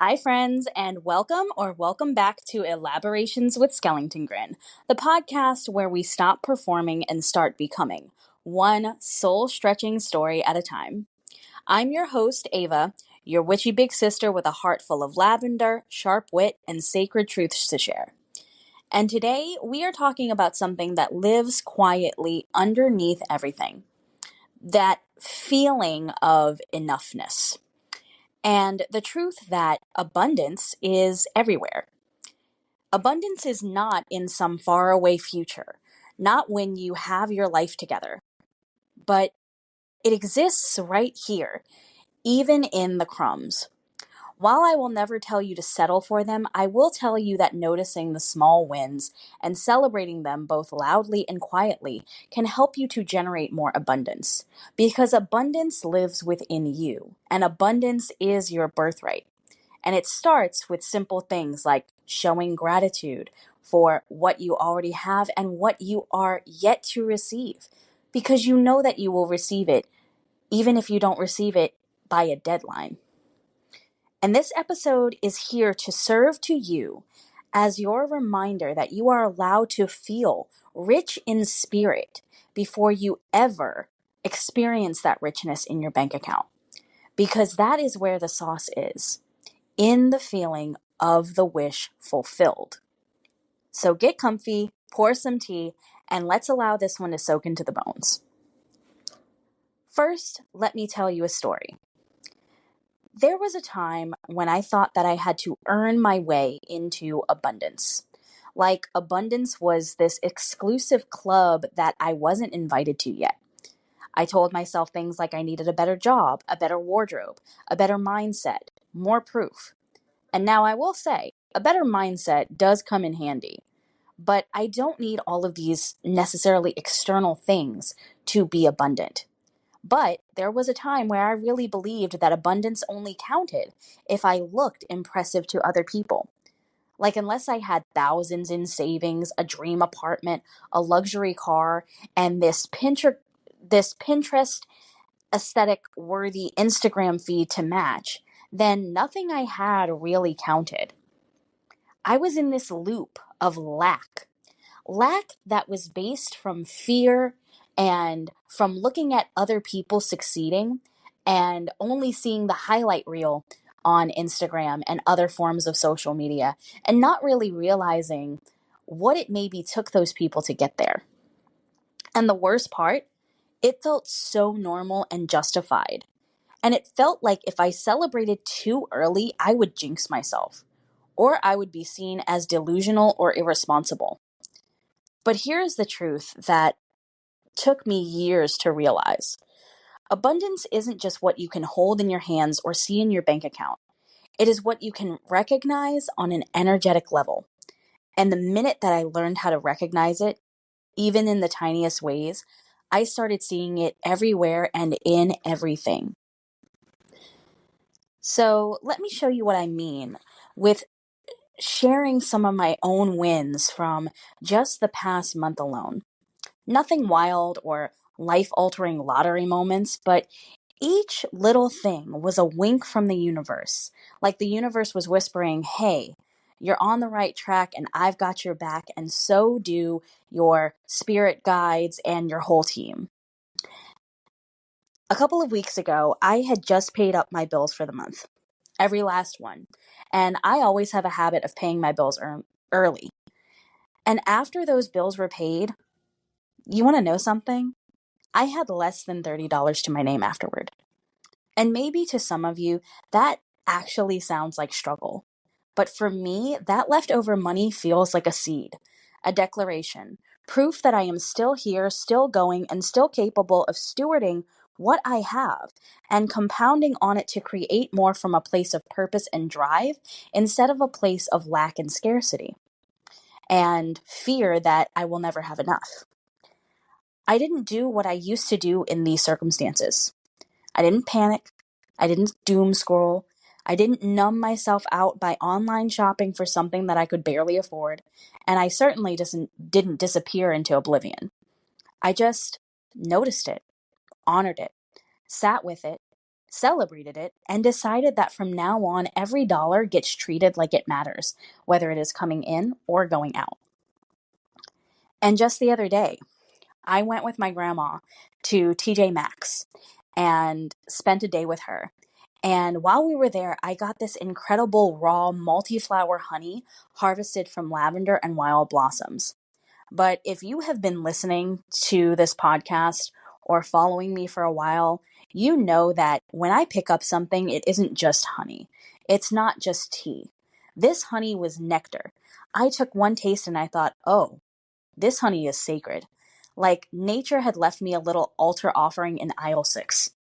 Hi, friends, and welcome back to Elaborations with Skellington Grin, the podcast where we stop performing and start becoming, one soul stretching story at a time. I'm your host, Ava, your witchy big sister with a heart full of lavender, sharp wit, and sacred truths to share. And today we are talking about something that lives quietly underneath everything, that feeling of enoughness. And the truth that abundance is everywhere. Abundance is not in some faraway future, not when you have your life together, but it exists right here, even in the crumbs. While I will never tell you to settle for them, I will tell you that noticing the small wins and celebrating them both loudly and quietly can help you to generate more abundance. Because abundance lives within you, and abundance is your birthright. And it starts with simple things like showing gratitude for what you already have and what you are yet to receive, because you know that you will receive it, even if you don't receive it by a deadline. And this episode is here to serve to you as your reminder that you are allowed to feel rich in spirit before you ever experience that richness in your bank account. Because that is where the sauce is, in the feeling of the wish fulfilled. So get comfy, pour some tea, and let's allow this one to soak into the bones. First, let me tell you a story. There was a time when I thought that I had to earn my way into abundance. Like abundance was this exclusive club that I wasn't invited to yet. I told myself things like I needed a better job, a better wardrobe, a better mindset, more proof. And now I will say, a better mindset does come in handy. But I don't need all of these necessarily external things to be abundant. But there was a time where I really believed that abundance only counted if I looked impressive to other people. Like, unless I had thousands in savings, a dream apartment, a luxury car, and this Pinterest aesthetic worthy Instagram feed to match, then nothing I had really counted. I was in this loop of lack that was based from fear and from looking at other people succeeding and only seeing the highlight reel on Instagram and other forms of social media and not really realizing what it maybe took those people to get there. And the worst part, it felt so normal and justified. And it felt like if I celebrated too early, I would jinx myself, or I would be seen as delusional or irresponsible. But here's the truth that took me years to realize. Abundance isn't just what you can hold in your hands or see in your bank account. It is what you can recognize on an energetic level. And the minute that I learned how to recognize it, even in the tiniest ways, I started seeing it everywhere and in everything. So let me show you what I mean with sharing some of my own wins from just the past month alone. Nothing wild or life altering lottery moments, but each little thing was a wink from the universe. Like the universe was whispering, hey, you're on the right track and I've got your back, and so do your spirit guides and your whole team. A couple of weeks ago, I had just paid up my bills for the month, every last one. And I always have a habit of paying my bills early. And after those bills were paid, you want to know something? I had less than $30 to my name afterward. And maybe to some of you, that actually sounds like struggle. But for me, that leftover money feels like a seed, a declaration, proof that I am still here, still going, and still capable of stewarding what I have and compounding on it to create more from a place of purpose and drive instead of a place of lack and scarcity and fear that I will never have enough. I didn't do what I used to do in these circumstances. I didn't panic. I didn't doom scroll. I didn't numb myself out by online shopping for something that I could barely afford. And I certainly didn't disappear into oblivion. I just noticed it, honored it, sat with it, celebrated it, and decided that from now on, every dollar gets treated like it matters, whether it is coming in or going out. And just the other day, I went with my grandma to TJ Maxx and spent a day with her. And while we were there, I got this incredible raw multi-flower honey harvested from lavender and wild blossoms. But if you have been listening to this podcast or following me for a while, you know that when I pick up something, it isn't just honey. It's not just tea. This honey was nectar. I took one taste and I thought, oh, this honey is sacred. Like nature had left me a little altar offering in aisle 6.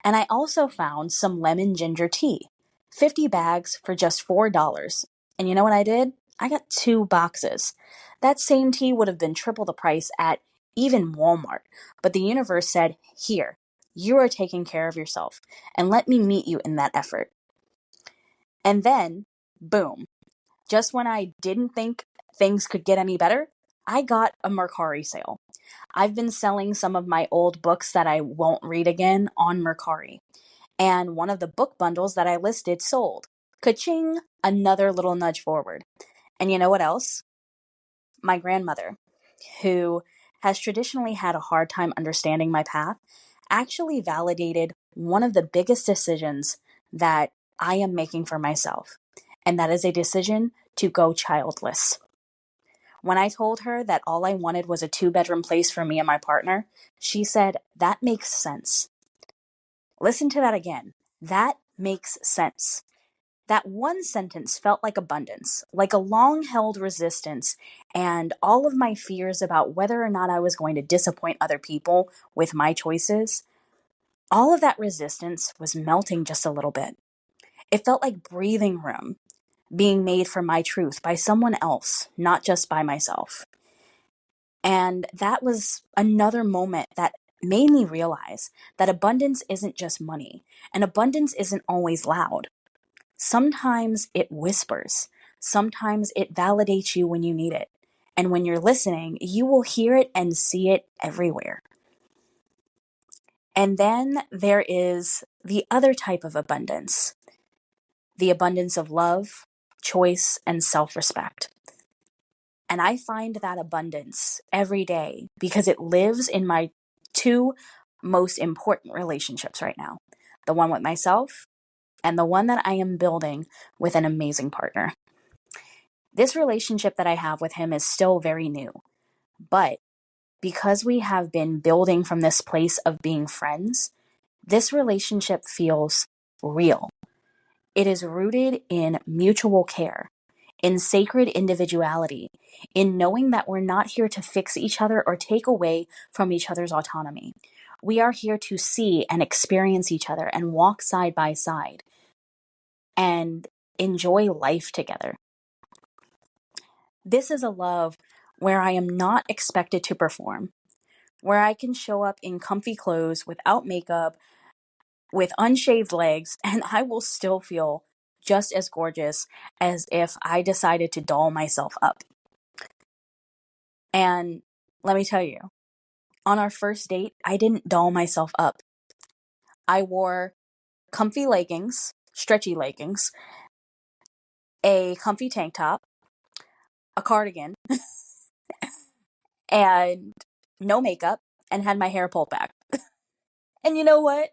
And I also found some lemon ginger tea, 50 bags for just $4. And you know what I did? I got 2 boxes. That same tea would have been triple the price at even Walmart. But the universe said, here, you are taking care of yourself, and let me meet you in that effort. And then, boom, just when I didn't think things could get any better, I got a Mercari sale. I've been selling some of my old books that I won't read again on Mercari. And one of the book bundles that I listed sold. Ka-ching! Another little nudge forward. And you know what else? My grandmother, who has traditionally had a hard time understanding my path, actually validated one of the biggest decisions that I am making for myself. And that is a decision to go childless. When I told her that all I wanted was a 2-bedroom place for me and my partner, she said, that makes sense. Listen to that again. That makes sense. That one sentence felt like abundance, like a long-held resistance, and all of my fears about whether or not I was going to disappoint other people with my choices, all of that resistance was melting just a little bit. It felt like breathing room being made for my truth by someone else, not just by myself. And that was another moment that made me realize that abundance isn't just money, and abundance isn't always loud. Sometimes it whispers. Sometimes it validates you when you need it. And when you're listening, you will hear it and see it everywhere. And then there is the other type of abundance, the abundance of love, choice, and self-respect. And I find that abundance every day because it lives in my 2 most important relationships right now. The one with myself and the one that I am building with an amazing partner. This relationship that I have with him is still very new, but because we have been building from this place of being friends, this relationship feels real. It is rooted in mutual care, in sacred individuality, in knowing that we're not here to fix each other or take away from each other's autonomy. We are here to see and experience each other and walk side by side and enjoy life together. This is a love where I am not expected to perform, where I can show up in comfy clothes without makeup, with unshaved legs, and I will still feel just as gorgeous as if I decided to doll myself up. And let me tell you, on our first date, I didn't doll myself up. I wore comfy leggings, stretchy leggings, a comfy tank top, a cardigan, and no makeup, and had my hair pulled back. And you know what?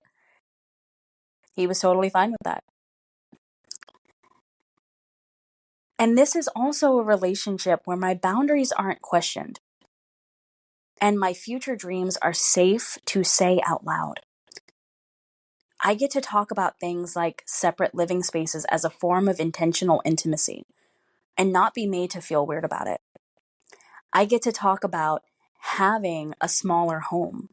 He was totally fine with that. And this is also a relationship where my boundaries aren't questioned and my future dreams are safe to say out loud. I get to talk about things like separate living spaces as a form of intentional intimacy and not be made to feel weird about it. I get to talk about having a smaller home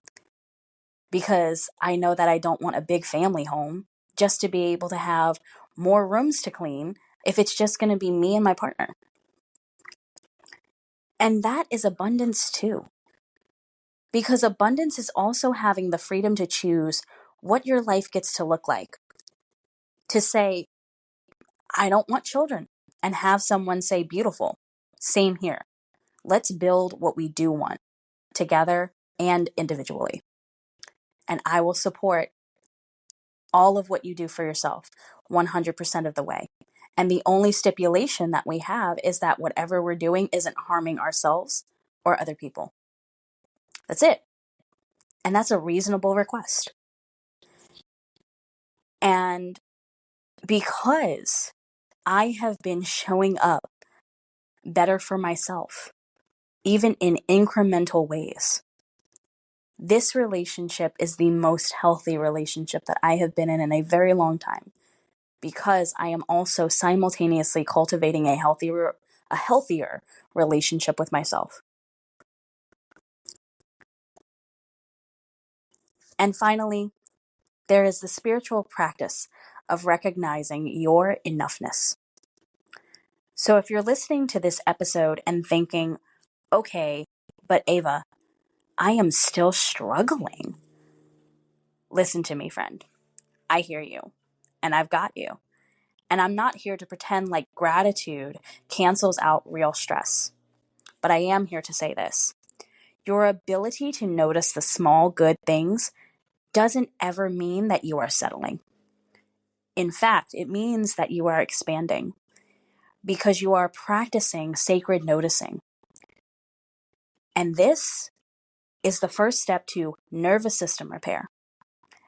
because I know that I don't want a big family home, just to be able to have more rooms to clean if it's just going to be me and my partner. And that is abundance too. Because abundance is also having the freedom to choose what your life gets to look like. To say, I don't want children, and have someone say, beautiful. Same here. Let's build what we do want, together and individually. And I will support all of what you do for yourself 100% of the way. And the only stipulation that we have is that whatever we're doing isn't harming ourselves or other people. That's it. And that's a reasonable request. And because I have been showing up better for myself, even in incremental ways, this relationship is the most healthy relationship that I have been in a very long time, because I am also simultaneously cultivating a healthier relationship with myself. And finally, there is the spiritual practice of recognizing your enoughness. So if you're listening to this episode and thinking, okay, but Ava, I am still struggling. Listen to me, friend. I hear you, and I've got you. And I'm not here to pretend like gratitude cancels out real stress. But I am here to say this. Your ability to notice the small good things doesn't ever mean that you are settling. In fact, it means that you are expanding, because you are practicing sacred noticing. And this is the first step to nervous system repair.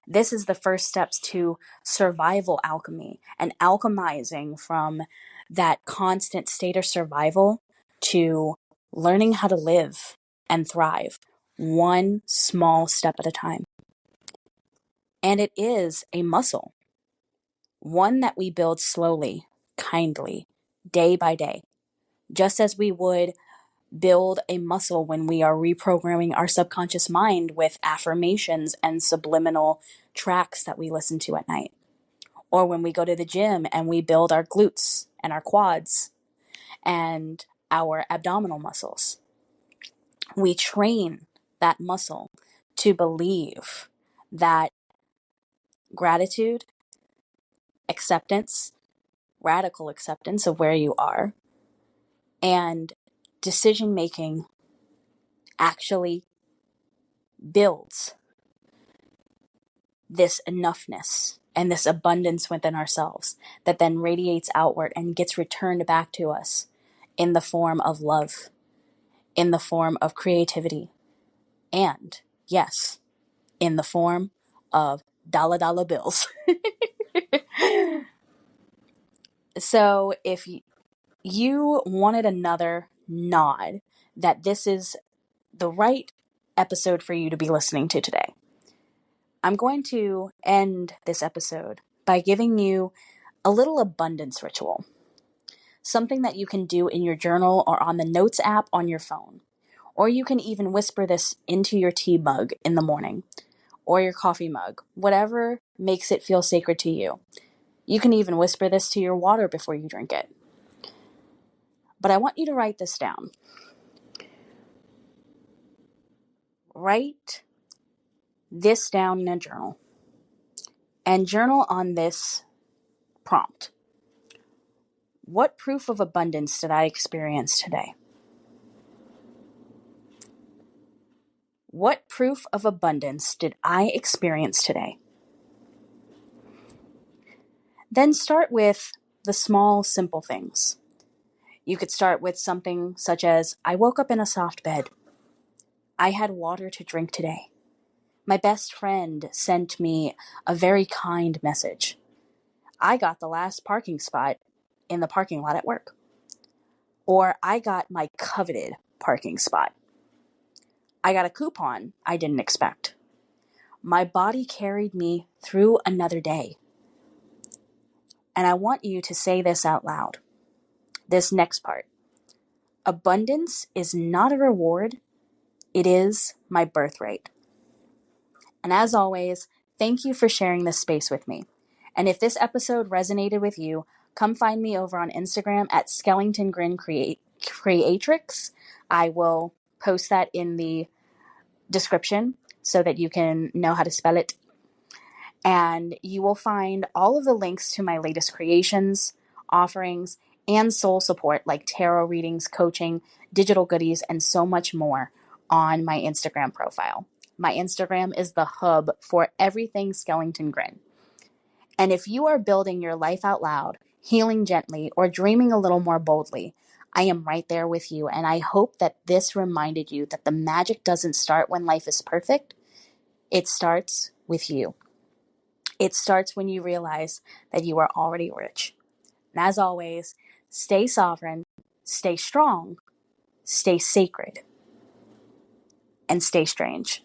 This is the first steps to survival alchemy and alchemizing from that constant state of survival to learning how to live and thrive one small step at a time. And it is a muscle, one that we build slowly, kindly, day by day, just as we would build a muscle when we are reprogramming our subconscious mind with affirmations and subliminal tracks that we listen to at night. Or when we go to the gym and we build our glutes and our quads and our abdominal muscles. We train that muscle to believe that gratitude, acceptance, radical acceptance of where you are, and decision making actually builds this enoughness and this abundance within ourselves that then radiates outward and gets returned back to us in the form of love, in the form of creativity, and yes, in the form of dollar bills. So if you wanted another nod that this is the right episode for you to be listening to today, I'm going to end this episode by giving you a little abundance ritual, something that you can do in your journal or on the notes app on your phone. Or you can even whisper this into your tea mug in the morning or your coffee mug, whatever makes it feel sacred to you. You can even whisper this to your water before you drink it. But I want you to write this down. Write this down in a journal and journal on this prompt. What proof of abundance did I experience today? What proof of abundance did I experience today? Then start with the small, simple things. You could start with something such as, I woke up in a soft bed. I had water to drink today. My best friend sent me a very kind message. I got the last parking spot in the parking lot at work. Or I got my coveted parking spot. I got a coupon I didn't expect. My body carried me through another day. And I want you to say this out loud. This next part. Abundance is not a reward. It is my birthright. And as always, thank you for sharing this space with me. And if this episode resonated with you, come find me over on Instagram at Skellington Grin Creatrix. I will post that in the description so that you can know how to spell it. And you will find all of the links to my latest creations, offerings, and soul support like tarot readings, coaching, digital goodies, and so much more on my Instagram profile. My Instagram is the hub for everything Skellington Grin. And if you are building your life out loud, healing gently, or dreaming a little more boldly, I am right there with you. And I hope that this reminded you that the magic doesn't start when life is perfect. It starts with you. It starts when you realize that you are already rich. And as always, stay sovereign, stay strong, stay sacred, and stay strange.